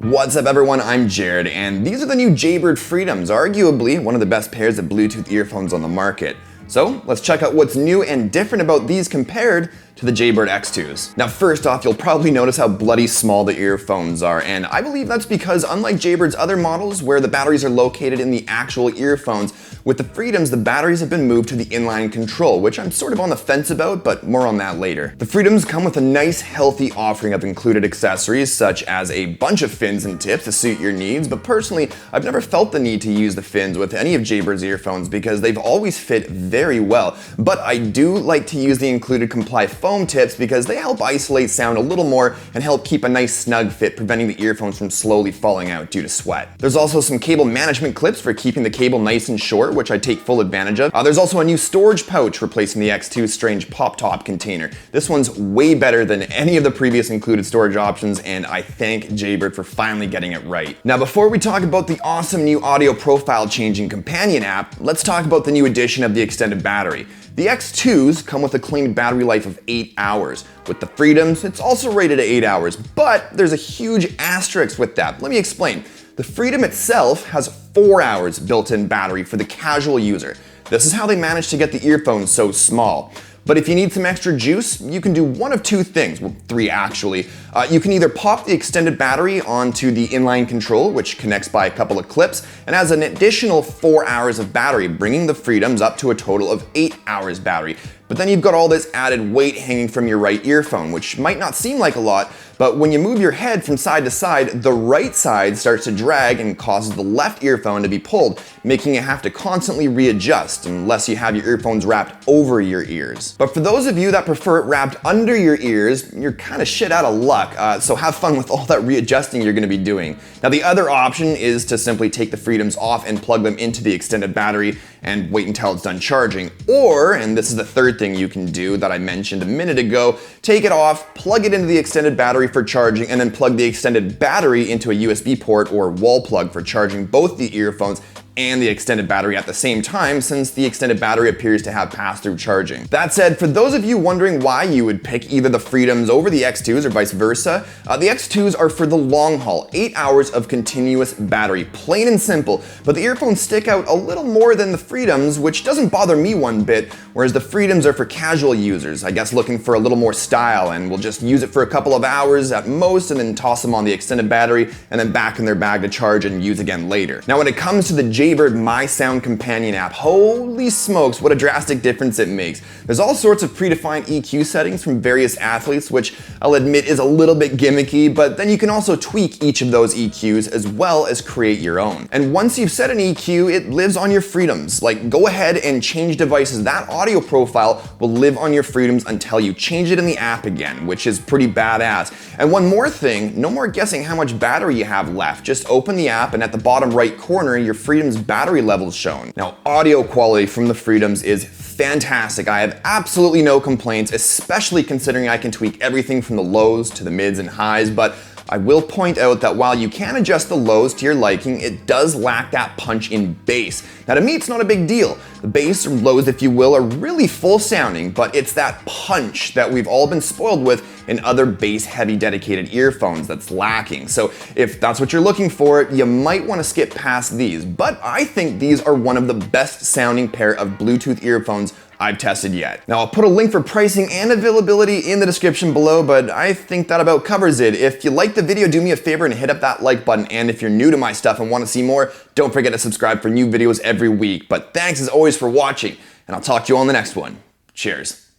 What's up everyone, I'm Jared, and these are the new Jaybird Freedoms, arguably one of the best pairs of Bluetooth earphones on the market. So let's check out what's new and different about these compared to the Jaybird X2s. Now first off, you'll probably notice how bloody small the earphones are, and I believe that's because unlike Jaybird's other models where the batteries are located in the actual earphones, with the Freedoms the batteries have been moved to the inline control, which I'm sort of on the fence about, but more on that later. The Freedoms come with a nice healthy offering of included accessories such as a bunch of fins and tips to suit your needs, but personally I've never felt the need to use the fins with any of Jaybird's earphones because they've always fit very well. But I do like to use the included Comply foam tips because they help isolate sound a little more and help keep a nice snug fit, preventing the earphones from slowly falling out due to sweat. There's also some cable management clips for keeping the cable nice and short, which I take full advantage of. There's also a new storage pouch replacing the X2's strange pop-top container. This one's way better than any of the previous included storage options, and I thank Jaybird for finally getting it right. Now before we talk about the awesome new audio profile changing companion app, let's talk about the new addition of the extended battery. The X2s come with a claimed battery life of 8 hours. With the Freedoms, it's also rated at 8 hours, but there's a huge asterisk with that. Let me explain. The Freedom itself has 4 hours built-in battery for the casual user. This is how they managed to get the earphones so small. But if you need some extra juice, you can do one of two things, well, three actually. You can either pop the extended battery onto the inline control, which connects by a couple of clips, and has an additional 4 hours of battery, bringing the Freedoms up to a total of 8 hours battery. But then you've got all this added weight hanging from your right earphone, which might not seem like a lot, but when you move your head from side to side, the right side starts to drag and causes the left earphone to be pulled, making it have to constantly readjust unless you have your earphones wrapped over your ears. But for those of you that prefer it wrapped under your ears, you're kind of shit out of luck, so have fun with all that readjusting you're going to be doing. Now the other option is to simply take the Freedoms off and plug them into the extended battery and wait until it's done charging. Or, and this is the third thing you can do that I mentioned a minute ago, take it off, plug it into the extended battery for charging, and then plug the extended battery into a USB port or wall plug for charging both the earphones and the extended battery at the same time, since the extended battery appears to have pass-through charging. That said, for those of you wondering why you would pick either the Freedoms over the X2s or vice versa, the X2s are for the long haul, 8 hours of continuous battery, plain and simple, but the earphones stick out a little more than the Freedoms, which doesn't bother me one bit, whereas the Freedoms are for casual users, I guess looking for a little more style, and will just use it for a couple of hours at most and then toss them on the extended battery and then back in their bag to charge and use again later. Now when it comes to the Jaybird MySound companion app, holy smokes, what a drastic difference it makes. There's all sorts of predefined EQ settings from various athletes, which I'll admit is a little bit gimmicky, but then you can also tweak each of those EQs as well as create your own. And once you've set an EQ, it lives on your Freedoms. Like, go ahead and change devices. That audio profile will live on your Freedoms until you change it in the app again, which is pretty badass. And one more thing, no more guessing how much battery you have left. Just open the app and at the bottom right corner, your Freedoms battery levels shown. Now, audio quality from the Freedoms is fantastic. I have absolutely no complaints, especially considering I can tweak everything from the lows to the mids and highs, but I will point out that while you can adjust the lows to your liking, it does lack that punch in bass. Now to me, it's not a big deal. The bass or lows, if you will, are really full sounding, but it's that punch that we've all been spoiled with in other bass-heavy dedicated earphones that's lacking. So if that's what you're looking for, you might want to skip past these. But I think these are one of the best sounding pair of Bluetooth earphones I've tested yet. Now I'll put a link for pricing and availability in the description below, but I think that about covers it. If you liked the video, do me a favor and hit up that like button. And if you're new to my stuff and want to see more, don't forget to subscribe for new videos every week. But thanks as always for watching, and I'll talk to you on the next one. Cheers.